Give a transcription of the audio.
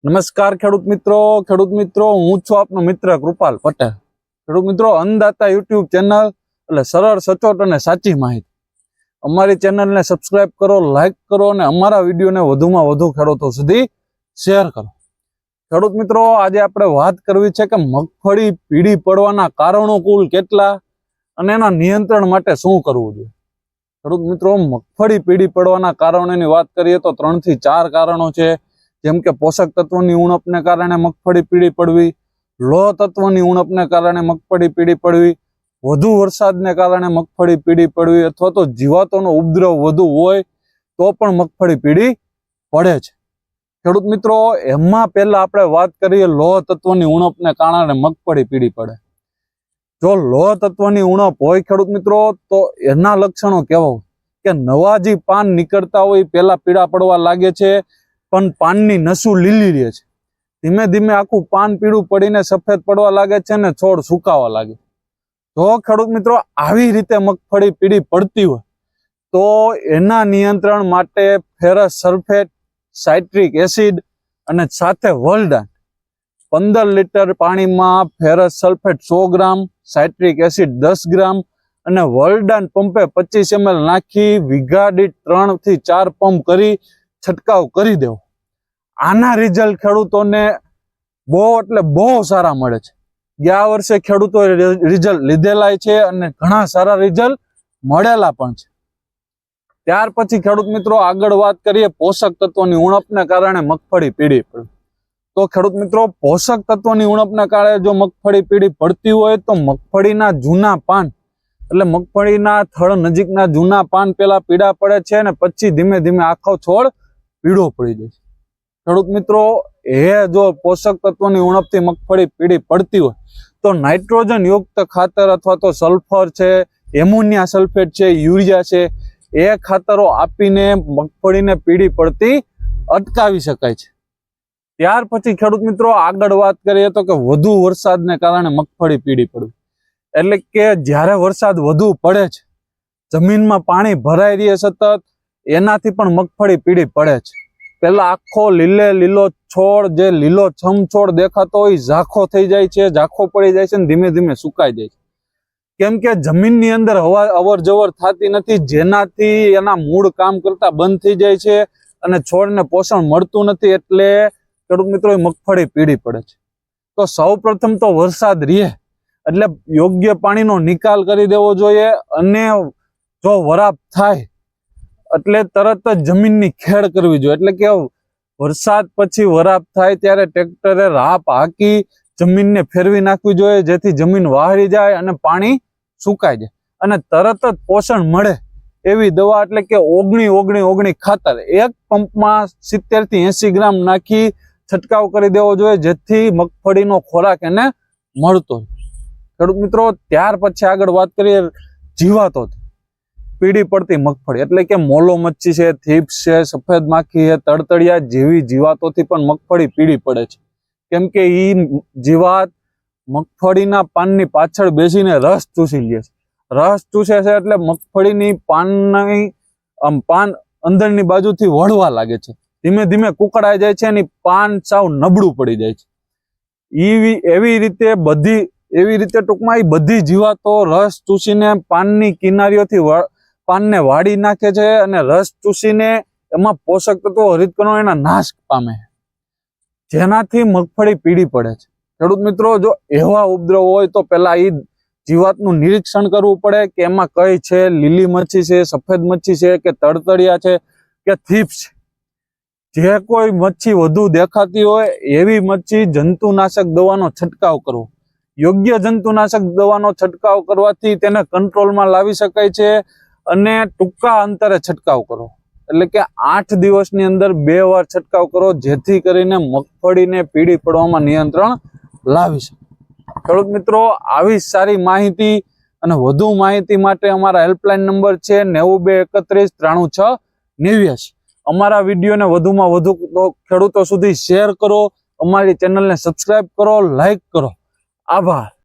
નમસ્કાર ખેડૂત મિત્રો હું છું આપનો મિત્ર કૃપાલ પટેલ। ખેડૂત મિત્રો અન્નદાતા યુટ્યુબ ચેનલ એટલે સરળ સચોટ અને સાચી માહિતી। અમારી ચેનલને સબસ્ક્રાઇબ કરો, લાઈક કરો અને અમારા વિડીયોને વધુમાં વધુ ખેડૂતો સુધી શેર કરો। ખેડૂત મિત્રો આજે આપણે વાત કરવી છે કે મગફળી પીળી પડવાના કારણો કુલ કેટલા અને એના નિયંત્રણ માટે શું કરવું જોઈએ। ખેડૂત મિત્રો મગફળી પીળી પડવાના કારણોની વાત કરીએ તો 3 થી 4 કારણો છે। જેમ કે પોષક તત્વોની ઉણપને કારણે મગફળી પીળી પડવી, લોહ તત્વની ઉણપને કારણે મગફળી પીળી પડવી, વધુ વરસાદને કારણે મગફળી પીળી પડવી અથવા તો જીવાતોનો ઉપદ્રવ વધુ હોય તો પણ મગફળી પીળી પડે છે। ખેડૂત મિત્રો એમાં પહેલા આપણે વાત કરીએ લોહ તત્વની ઉણપને કારણે મગફળી પીળી પડે। જો લોહ તત્વની ઉણપ હોય ખેડૂત મિત્રો તો એના લક્ષણો કેવા હોય કે નવા જે પાન નીકળતા હોય પહેલા પીળા પડવા લાગે છે, પણ પાનની નસું લીલી રહે છે। ધીમે ધીમે આખું પાન પીળું પડીને સફેદ પડવા લાગે છે અને છોડ સુકાવા લાગે। જો ખેડૂત મિત્રો આવી રીતે મગફળી પીળી પડતી હોય તો એના નિયંત્રણ માટે ફેરસ સલ્ફેટ, સાઇટ્રિક એસિડ અને સાથે વોલ્ડાન 15 લીટર પાણીમાં ફેરસ સલ્ફેટ 100 ગ્રામ, સાઇટ્રિક એસિડ 10 ગ્રામ અને વોલ્ડાન પંપે 25 ml નાખી વીઘા દીઠ 3 થી 4 પંપ કરી છંટકાવ કરી દેવો। આના રિઝલ્ટ ખેડૂતોને બહુ સારા મળે છે। ગયા વર્ષે ખેડૂતોએ રિઝલ્ટ લીધેલા છે અને ઘણા સારા રિઝલ્ટ મળેલા પણ છે। ત્યાર પછી ખેડૂત મિત્રો આગળ વાત કરીએ પોષક તત્વોની ઉણપને કારણે મગફળી પીળી પડે। તો ખેડૂત મિત્રો પોષક તત્વોની ઉણપને કારણે જો મગફળી પીળી પડતી હોય તો મગફળીના જૂના પાન એટલે મગફળીના થડ નજીકના જૂના પાન પેલા પીળા પડે છે અને પછી ધીમે ધીમે આખો છોડ પીળો પડી જાય છે। ખેડૂત મિત્રો જો પોષક તત્વોની ઉણપથી મગફળી પીળી પડતી હોય તો નાઇટ્રોજન યુક્ત ખાતર અથવા તો સલ્ફર છે, એમોનિયા સલ્ફેટ છે, યુરિયા છે, એ ખાતરો આપીને મગફળીને પીળી પડતી અટકાવી શકાય છે। ત્યાર પછી ખેડૂત મિત્રો આગળ વાત કરીએ તો કે વધુ વરસાદને કારણે મગફળી પીળી પડવી એટલે કે જ્યારે વરસાદ વધુ પડે છે, જમીનમાં પાણી ભરાઈ રહે સતત, એનાથી પણ મગફળી પીળી પડે છે। પેલા આખો લીલો છોડ જે લીલો છમ છોડ દેખાતો હોય ઝાંખો થઈ જાય છે, ઝાંખો પડી જાય છે અને ધીમે ધીમે સુકાઈ જાય છે। કેમ કે જમીનની અંદર હવા અવર જવર થતી નથી, જેનાથી એના મૂળ કામ કરતા બંધ થઈ જાય છે અને છોડને પોષણ મળતું નથી, એટલે ખેડૂત મિત્રો મગફળી પીળી પડે છે। તો સૌ પ્રથમ તો વરસાદ રહે એટલે યોગ્ય પાણીનો નિકાલ કરી દેવો જોઈએ અને જો વરાપ થાય એટલે તરત જ જમીનની ખેડ કરવી જોઈએ। એટલે કે વરસાદ પછી વરાપ થાય ત્યારે ટ્રેક્ટરે રાપ હાકી જમીનને ફેરવી નાખવી જોઈએ, જેથી જમીન વહારી જાય અને પાણી સુકાઈ જાય અને તરત જ પોષણ મળે એવી દવા એટલે કે 19-19-19 ખાતર એક પંપમાં 70 થી 80 ગ્રામ નાખી છંટકાવ કરી દેવો જોઈએ, જેથી મગફળીનો ખોરાક એને મળતો હોય। ખેડૂત મિત્રો ત્યાર પછી આગળ વાત કરીએ જીવાતોથી પીળી પડતી મગફળી એટલે કે મોલો મચ્છી છે, થીપ્સ છે, સફેદ માખી છે, તડતડિયા જેવી જીવાતોથી પણ મગફળી પીળી પડે છે। કેમ કે ઈ જીવાત મગફળીના પાનની પાછળ બેસીને રસ ચૂસી લે છે। રસ ચૂસે છે એટલે મગફળીની પાન અંદરની બાજુથી વળવા લાગે છે, ધીમે ધીમે કુકડાઈ જાય છે અને પાન સાવ નબળું પડી જાય છે। એવી રીતે ટૂંકમાં એ બધી જીવાતો રસ ચૂસીને પાનની કિનારીઓથી પાનને વાળી નાખે છે અને રસ ચૂસીને એમાં પોષક તત્વો હરિતકણો એના નાશ પામે, જેનાથી મગફળી પીળી પડે છે। ખેડૂત મિત્રો જો એવા ઉપદ્રવ હોય તો પેલા એ જીવાતનું નિરીક્ષણ કરવું પડે કે એમાં કઈ છે, લીલી મચ્છી છે, સફેદ મચ્છી છે કે તડતડિયા છે કે થીપ્સ છે। જે કોઈ મચ્છી વધુ દેખાતી હોય એવી મચ્છી જંતુનાશક દવાનો છંટકાવ કરવો। યોગ્ય જંતુનાશક દવાનો છંટકાવ કરવાથી તેને કંટ્રોલમાં લાવી શકાય છે અને ટૂંકા અંતરે છંટકાવ કરો એટલે કે 8 દિવસની અંદર 2 વાર છંટકાવ કરો, જેથી કરીને મગફળીને પીળી પડવામાં નિયંત્રણ લાવી શકે। ખેડૂત મિત્રો આવી સારી માહિતી અને વધુ માહિતી માટે અમારા હેલ્પલાઇન નંબર છે 9231 93 6 89। અમારા વિડીયોને વધુમાં વધુ ખેડૂતો સુધી શેર કરો, અમારી ચેનલને સબસ્ક્રાઇબ કરો, લાઈક કરો। આભાર।